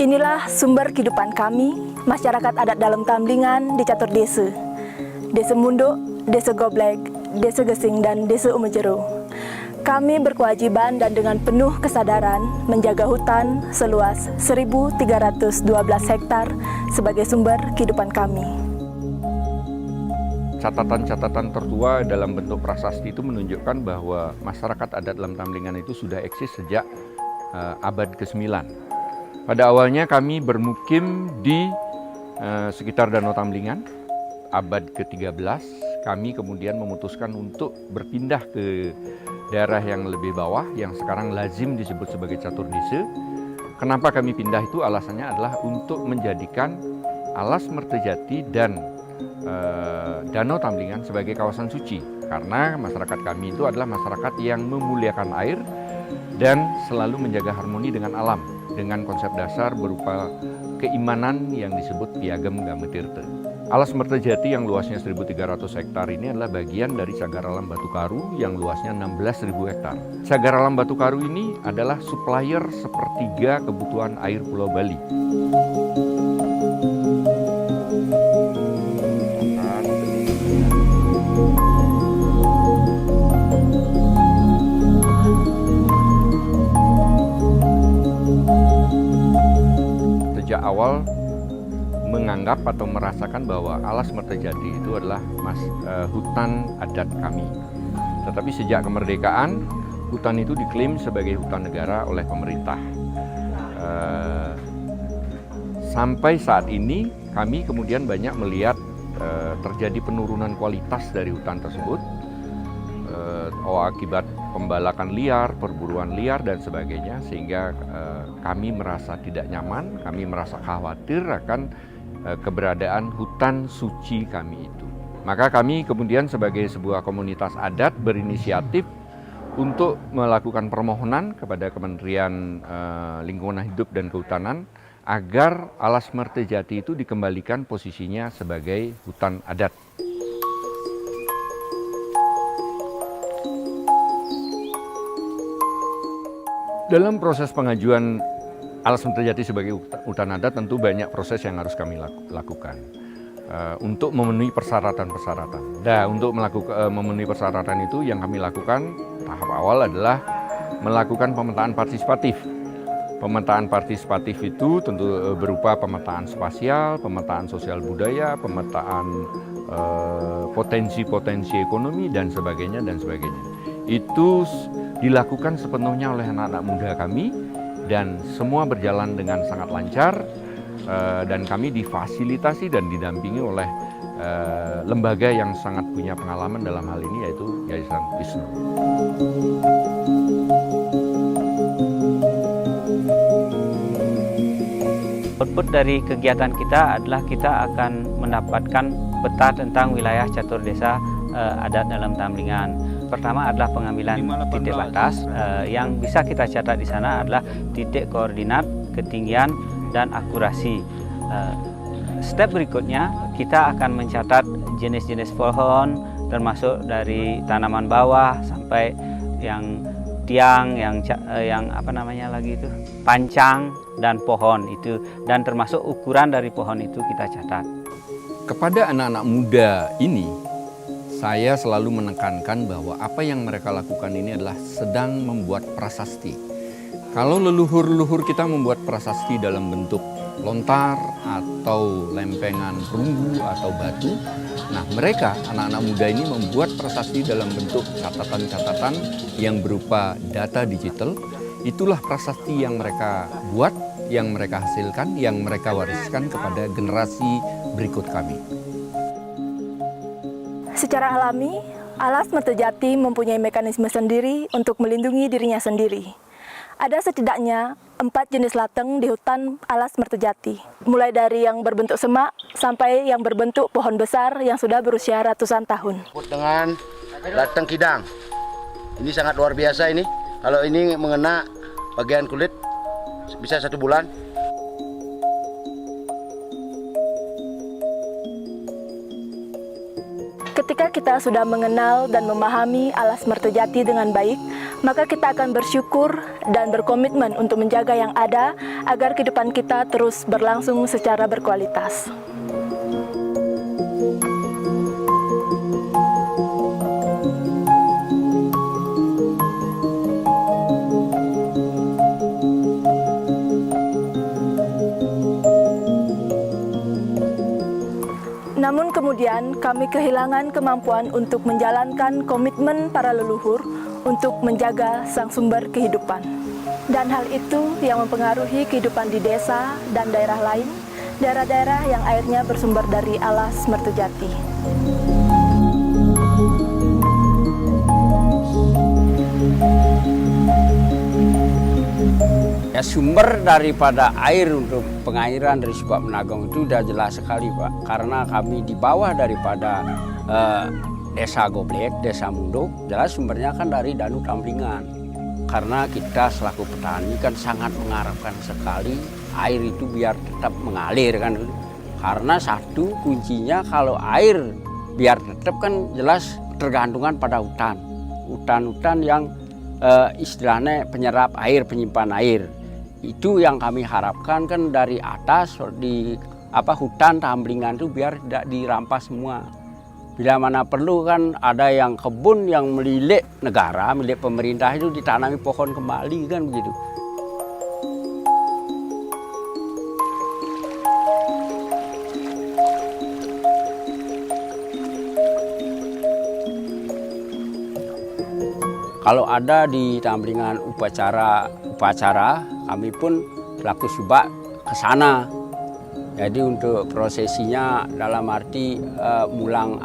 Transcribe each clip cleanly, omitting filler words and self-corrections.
Inilah sumber kehidupan kami, masyarakat adat dalam Tamlingan di Catur Desa. Desa Munduk, Desa Goblek, Desa Gesing, dan Desa Umejero. Kami berkewajiban dan dengan penuh kesadaran menjaga hutan seluas 1.312 hektar sebagai sumber kehidupan kami. Catatan-catatan tertua dalam bentuk prasasti itu menunjukkan bahwa masyarakat adat dalam Tamlingan itu sudah eksis sejak abad ke-9. Pada awalnya kami bermukim di sekitar Danau Tamlingan, abad ke-13. Kami kemudian memutuskan untuk berpindah ke daerah yang lebih bawah, yang sekarang lazim disebut sebagai Catur Desa. Kenapa kami pindah itu? Alasannya adalah untuk menjadikan Alas Mertajati dan Danau Tamlingan sebagai kawasan suci. Karena masyarakat kami itu adalah masyarakat yang memuliakan air dan selalu menjaga harmoni dengan alam, dengan konsep dasar berupa keimanan yang disebut Piagam Gametirte. Alas Mertajati yang luasnya 1.300 hektar ini adalah bagian dari Cagar Alam Batu Karu yang luasnya 16.000 hektar. Cagar Alam Batu Karu ini adalah supplier sepertiga kebutuhan air Pulau Bali. Sejak awal menganggap atau merasakan bahwa Alas Mertajati itu adalah hutan adat kami. Tetapi sejak kemerdekaan, hutan itu diklaim sebagai hutan negara oleh pemerintah. Sampai saat ini kami kemudian banyak melihat terjadi penurunan kualitas dari hutan tersebut akibat pembalakan liar, perburuan liar dan sebagainya, sehingga kami merasa tidak nyaman, kami merasa khawatir akan keberadaan hutan suci kami itu. Maka kami kemudian sebagai sebuah komunitas adat berinisiatif untuk melakukan permohonan kepada Kementerian Lingkungan Hidup dan Kehutanan agar Alas Mertajati itu dikembalikan posisinya sebagai hutan adat. Dalam proses pengajuan Alas Mertajati sebagai hutan adat tentu banyak proses yang harus kami lakukan untuk memenuhi persyaratan-persyaratan. Nah, untuk memenuhi persyaratan itu yang kami lakukan tahap awal adalah melakukan pemetaan partisipatif. Pemetaan partisipatif itu tentu berupa pemetaan spasial, pemetaan sosial budaya, pemetaan potensi-potensi ekonomi dan sebagainya dan sebagainya. Itu dilakukan sepenuhnya oleh anak-anak muda kami. Dan semua berjalan dengan sangat lancar dan kami difasilitasi dan didampingi oleh lembaga yang sangat punya pengalaman dalam hal ini, yaitu Yayasan Wisnu. Output dari kegiatan kita adalah kita akan mendapatkan peta tentang wilayah Catur Desa adat dalam Tamlingan. Pertama adalah pengambilan titik batas yang bisa kita catat di sana adalah titik koordinat, ketinggian, dan akurasi. Step berikutnya kita akan mencatat jenis-jenis pohon termasuk dari tanaman bawah sampai yang tiang, yang apa namanya lagi itu, pancang dan pohon itu, dan termasuk ukuran dari pohon itu kita catat. Kepada anak-anak muda ini, saya selalu menekankan bahwa apa yang mereka lakukan ini adalah sedang membuat prasasti. Kalau leluhur-leluhur kita membuat prasasti dalam bentuk lontar atau lempengan perunggu atau batu, nah mereka, anak-anak muda ini membuat prasasti dalam bentuk catatan-catatan yang berupa data digital. Itulah prasasti yang mereka buat, yang mereka hasilkan, yang mereka wariskan kepada generasi berikut kami. Secara alami, Alas Mertajati mempunyai mekanisme sendiri untuk melindungi dirinya sendiri. Ada setidaknya 4 jenis lateng di hutan Alas Mertajati, mulai dari yang berbentuk semak sampai yang berbentuk pohon besar yang sudah berusia ratusan tahun. Dengan lateng kidang, ini sangat luar biasa ini. Kalau ini mengena bagian kulit bisa 1 bulan. Ketika kita sudah mengenal dan memahami Alas Mertajati dengan baik, maka kita akan bersyukur dan berkomitmen untuk menjaga yang ada agar kehidupan kita terus berlangsung secara berkualitas. Namun kemudian kami kehilangan kemampuan untuk menjalankan komitmen para leluhur untuk menjaga sang sumber kehidupan. Dan hal itu yang mempengaruhi kehidupan di desa dan daerah lain, daerah-daerah yang airnya bersumber dari alas Mertujati. Ya, sumber daripada air untuk pengairan dari Subak Menagong itu sudah jelas sekali, Pak. Karena kami di bawah daripada Desa Goblek, Desa Munduk, jelas sumbernya kan dari Danau Tamblingan. Karena kita selaku petani kan sangat mengharapkan sekali air itu biar tetap mengalir kan. Karena satu kuncinya kalau air biar tetap kan jelas tergantungan pada hutan. Hutan-hutan yang istilahnya penyerap air, penyimpan air. Itu yang kami harapkan kan dari atas di hutan Tamblingan itu biar tidak dirampas semua. Bila mana perlu kan ada yang kebun yang milik negara, milik pemerintah itu ditanami pohon kembali kan begitu. Kalau ada di Tamblingan upacara, kami pun selaku Subak ke sana. Jadi untuk prosesinya dalam arti mulang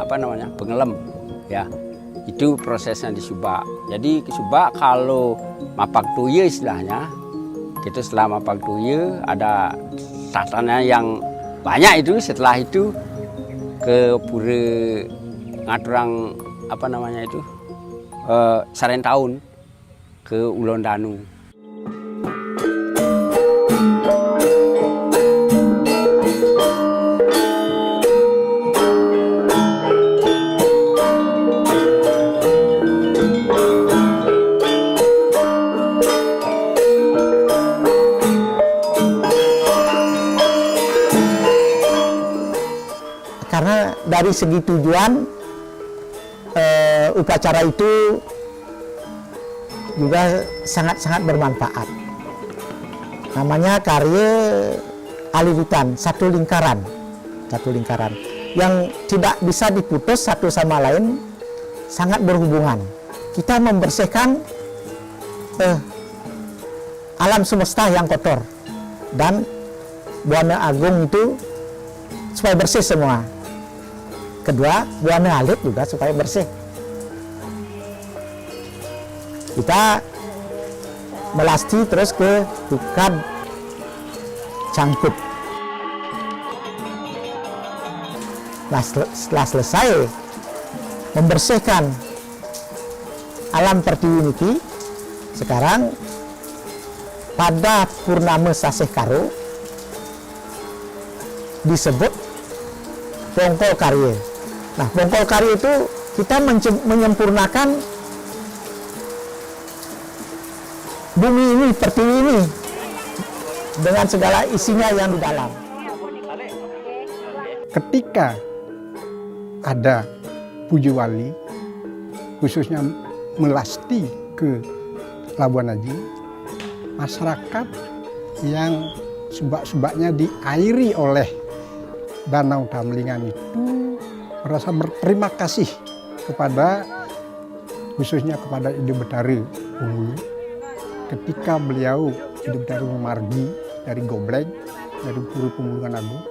pengelem ya. Itu prosesnya di Subak. Jadi ke Subak kalau mapak tuye istilahnya, gitu setelah mapak tuye ada tatanya yang banyak itu. Setelah itu ke pura ngaturang Saren Tahun ke Ulon Danu. Karena dari segi tujuan upacara itu juga sangat-sangat bermanfaat. Namanya karya aliritan, satu lingkaran yang tidak bisa diputus satu sama lain, sangat berhubungan. Kita membersihkan alam semesta yang kotor dan Buana Agung itu supaya bersih semua. Kedua, Buana Alit juga supaya bersih. Kita melasti terus ke Tukad Cangkup. Nah, setelah selesai membersihkan alam pertiwi niki, sekarang pada Purnama Sasih Karo disebut Bongkol Karya. Nah, Bongkol Karya itu kita menyempurnakan bumi ini, pertiwi ini dengan segala isinya yang di dalam. Ketika ada puji wali, khususnya melasti ke Labuan Aji, masyarakat yang subak-subaknya diairi oleh Danau Tamblingan itu merasa berterima kasih kepada, khususnya kepada Ide Betari Unggul, ketika beliau hidup dari Memargi, dari Goblek, dari Pura Pemulungan Agung,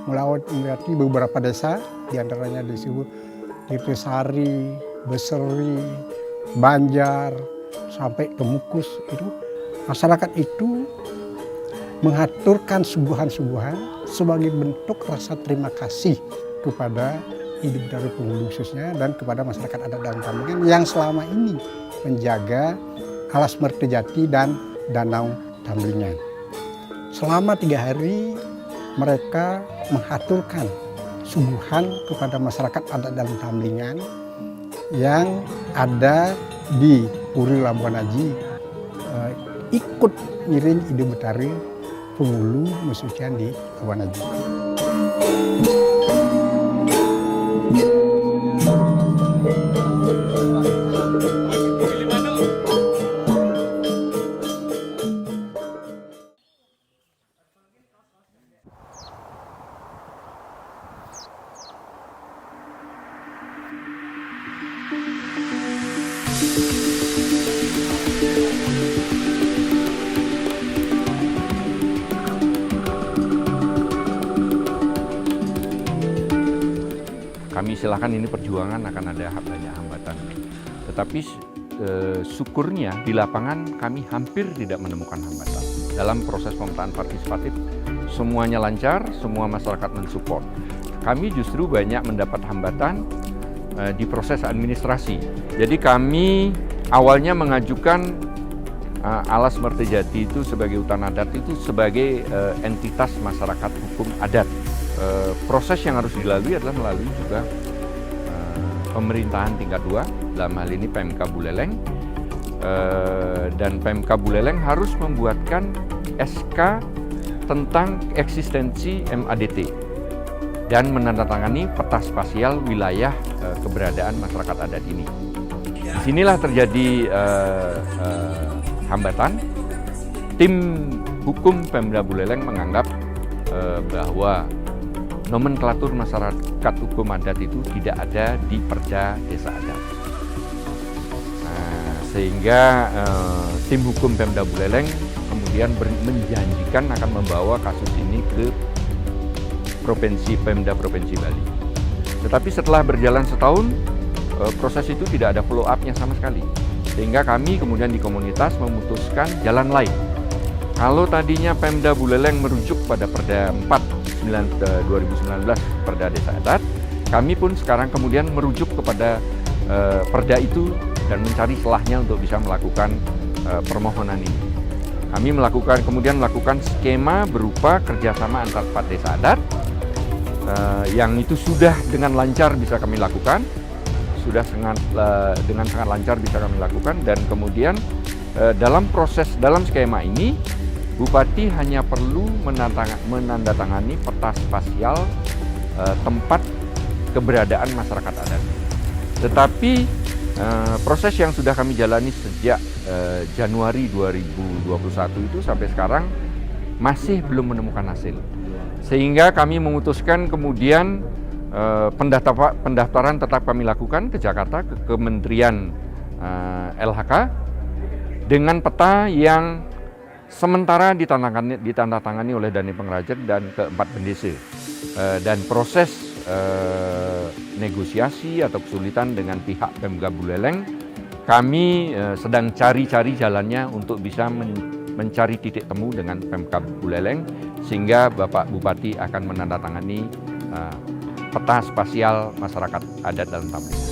melewati beberapa desa, diantaranya disebut Tirtosari, Beseri, Banjar, sampai ke Mukus. Itu masyarakat itu mengaturkan suguhan-suguhan sebagai bentuk rasa terima kasih kepada hidup dari penghulu khususnya dan kepada masyarakat adat Danau Tamblingan yang selama ini menjaga alas Mertujati dan Danau Tamblingan. Selama 3 hari mereka mengaturkan suguhan kepada masyarakat adat Danau Tamblingan yang ada di Puri Labuan Aji ikut ngiring ide betari pengulu mesucian di Labuan Aji. Kami silakan, ini perjuangan akan ada banyak hambatan. Tetapi syukurnya di lapangan kami hampir tidak menemukan hambatan. Dalam proses pemetaan partisipatif semuanya lancar, semua masyarakat mensupport. Kami justru banyak mendapat hambatan di proses administrasi. Jadi kami awalnya mengajukan Alas Mertejati itu sebagai hutan adat itu sebagai entitas masyarakat hukum adat. Proses yang harus dilalui adalah melalui juga pemerintahan tingkat 2, dalam hal ini PMK Buleleng, dan PMK Buleleng harus membuatkan SK tentang eksistensi MADT dan menandatangani peta spasial wilayah keberadaan masyarakat adat ini. Disinilah terjadi hambatan. Tim hukum Pemda Buleleng menganggap bahwa nomenklatur masyarakat hukum adat itu tidak ada di Perda Desa Adat. Nah, sehingga tim hukum Pemda Buleleng kemudian menjanjikan akan membawa kasus ini ke Pemda Provinsi Bali. Tetapi setelah berjalan setahun, proses itu tidak ada follow up-nya sama sekali. Sehingga kami kemudian di komunitas memutuskan jalan lain. Kalau tadinya Pemda Buleleng merujuk pada Perda 4 2019 Perda Desa Adat, kami pun sekarang kemudian merujuk kepada Perda itu dan mencari celahnya untuk bisa melakukan permohonan ini. Kami kemudian melakukan skema berupa kerjasama antar 4 desa adat yang itu sudah dengan lancar bisa kami lakukan, dengan sangat lancar bisa kami lakukan, dan kemudian dalam skema ini Bupati hanya perlu menandatangani peta spasial tempat keberadaan masyarakat adat. Tetapi proses yang sudah kami jalani sejak Januari 2021 itu sampai sekarang masih belum menemukan hasil. Sehingga kami memutuskan kemudian pendaftaran tetap kami lakukan ke Jakarta, ke Kementerian LHK, dengan peta yang sementara ditandatangani oleh Dhani Pengrajin dan keempat pendesa. Dan proses negosiasi atau kesulitan dengan pihak Pemda Buleleng, kami sedang cari-cari jalannya untuk bisa mencari titik temu dengan Pemda Buleleng, sehingga Bapak Bupati akan menandatangani peta spasial masyarakat adat dalam Tamlingan.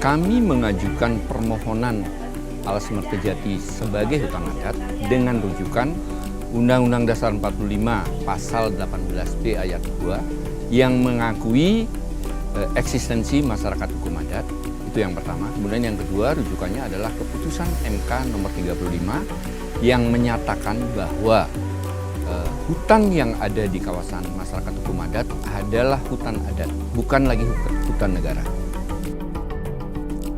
Kami mengajukan permohonan Alas Mertejati sebagai hutan adat dengan rujukan Undang-Undang Dasar 45 Pasal 18B Ayat 2 yang mengakui eksistensi masyarakat hukum adat. Itu yang pertama. Kemudian yang kedua, rujukannya adalah keputusan MK nomor 35 yang menyatakan bahwa hutan yang ada di kawasan masyarakat hukum adat adalah hutan adat, bukan lagi hutan negara.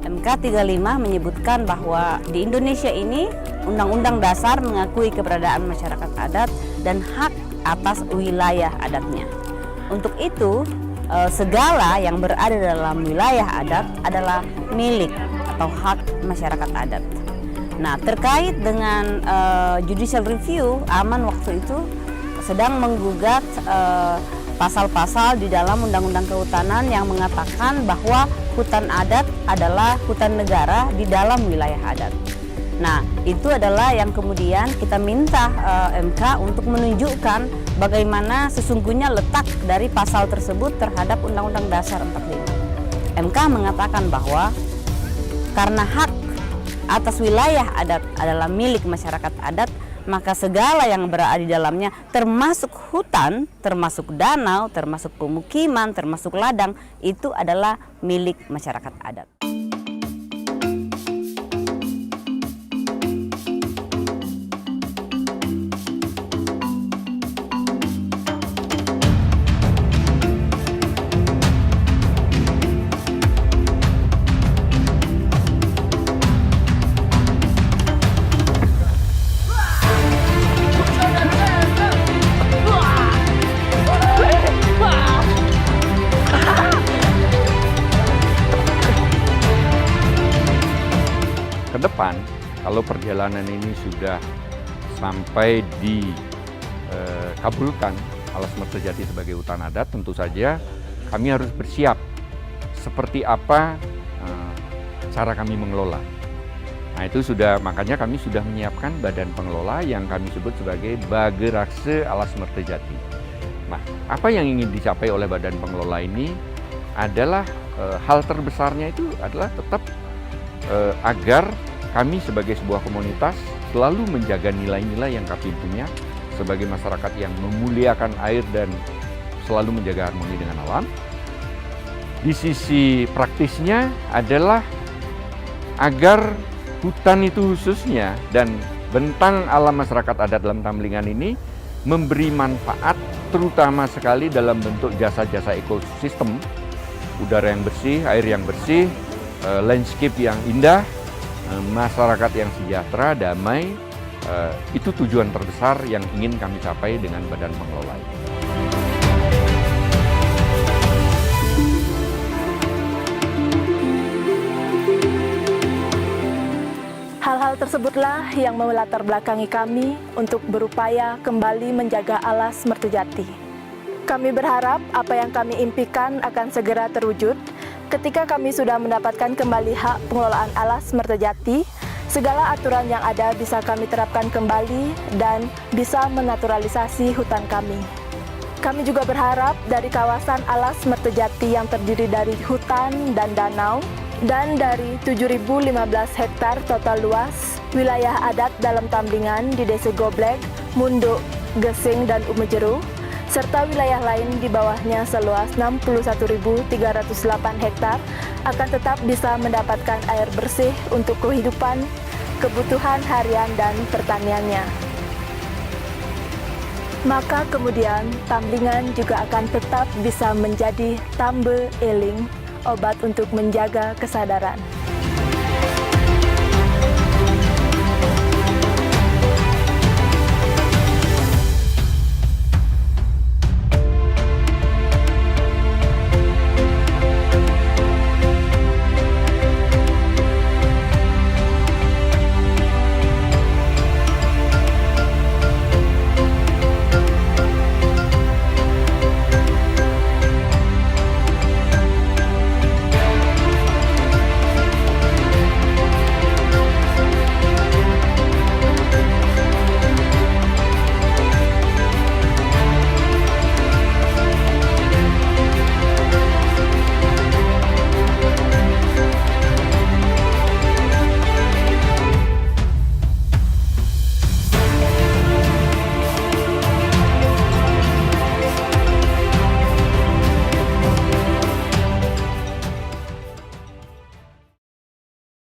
MK 35 menyebutkan bahwa di Indonesia ini Undang-Undang Dasar mengakui keberadaan masyarakat adat dan hak atas wilayah adatnya. Untuk itu, segala yang berada dalam wilayah adat adalah milik atau hak masyarakat adat. Nah, terkait dengan judicial review, Aman waktu itu sedang menggugat pasal-pasal di dalam Undang-Undang Kehutanan yang mengatakan bahwa hutan adat adalah hutan negara di dalam wilayah adat. Nah, itu adalah yang kemudian kita minta MK untuk menunjukkan bagaimana sesungguhnya letak dari pasal tersebut terhadap Undang-Undang Dasar 45. MK mengatakan bahwa karena hak atas wilayah adat adalah milik masyarakat adat, maka segala yang berada di dalamnya termasuk hutan, termasuk danau, termasuk pemukiman, termasuk ladang, itu adalah milik masyarakat adat. kalau perjalanan ini sudah sampai dikabulkan Alas Mertajati sebagai hutan adat, tentu saja kami harus bersiap seperti apa cara kami mengelola. Nah itu makanya kami sudah menyiapkan badan pengelola yang kami sebut sebagai Bagerakse Alas Mertajati. Nah, apa yang ingin dicapai oleh badan pengelola ini adalah hal terbesarnya itu adalah tetap agar kami sebagai sebuah komunitas selalu menjaga nilai-nilai yang kami punya sebagai masyarakat yang memuliakan air dan selalu menjaga harmoni dengan alam. Di sisi praktisnya adalah agar hutan itu khususnya dan bentang alam masyarakat adat dalam Tamlingan ini memberi manfaat terutama sekali dalam bentuk jasa-jasa ekosistem, udara yang bersih, air yang bersih, landscape yang indah, masyarakat yang sejahtera, damai. Itu tujuan terbesar yang ingin kami capai dengan badan pengelola ini. Hal-hal tersebutlah yang melatar belakangi kami untuk berupaya kembali menjaga Alas Mertajati. Kami berharap apa yang kami impikan akan segera terwujud ketika kami sudah mendapatkan kembali hak pengelolaan Alas Mertajati. Segala aturan yang ada bisa kami terapkan kembali dan bisa menaturalisasi hutan kami. Kami juga berharap dari kawasan Alas Mertajati yang terdiri dari hutan dan danau, dan dari 7.015 hektar total luas wilayah adat dalam Tamlingan di Desa Goblek, Munduk, Gesing, dan Umejeru, serta wilayah lain di bawahnya seluas 61.308 hektar akan tetap bisa mendapatkan air bersih untuk kehidupan, kebutuhan harian, dan pertaniannya. Maka kemudian Tamlingan juga akan tetap bisa menjadi tambe eling, obat untuk menjaga kesadaran.